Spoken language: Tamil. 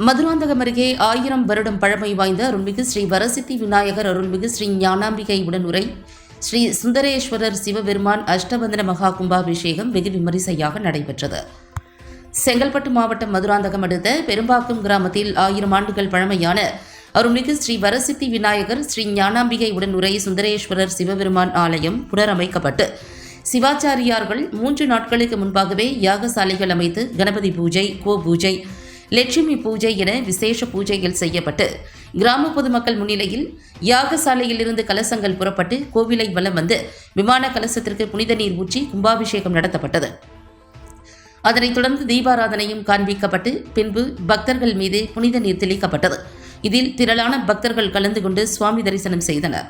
மதுராந்தகம் அருகே 1000 வருடம் பழமை வாய்ந்த அருள்மிகு ஸ்ரீ வரசித்தி விநாயகர் அருள்மிகு ஸ்ரீ ஞானாம்பிகை உடனுரை ஸ்ரீ சுந்தரேஸ்வரர் சிவபெருமான் அஷ்டபந்தன மகா கும்பாபிஷேகம் வெகு விமரிசையாக நடைபெற்றது. செங்கல்பட்டு மாவட்டம் மதுராந்தகம் அடுத்த பெரும்பாக்கம் கிராமத்தில் 1000 ஆண்டுகள் பழமையான அருள்மிகு ஸ்ரீ வரசித்தி விநாயகர் ஸ்ரீ ஞானாம்பிகை உடனுரை சுந்தரேஸ்வரர் சிவபெருமான் ஆலயம் புனரமைக்கப்பட்டு சிவாச்சாரியார்கள் 3 நாட்களுக்கு முன்பாகவே யாகசாலைகள் அமைத்து கணபதி பூஜை, கோ பூஜை, லட்சுமி பூஜை என விசேஷ பூஜைகள் செய்யப்பட்டு கிராம பொதுமக்கள் முன்னிலையில் யாகசாலையிலிருந்து கலசங்கள் புறப்பட்டு கோவிலை வலம் வந்து விமான கலசத்திற்கு புனித நீர் ஊற்றி கும்பாபிஷேகம் நடத்தப்பட்டது. அதனைத் தொடர்ந்து தீபாராதனையும் காண்பிக்கப்பட்டு பின்பு பக்தர்கள் மீது புனித நீர் தெளிக்கப்பட்டது. இதில் திரளான பக்தர்கள் கலந்து கொண்டு சுவாமி தரிசனம் செய்தனர்.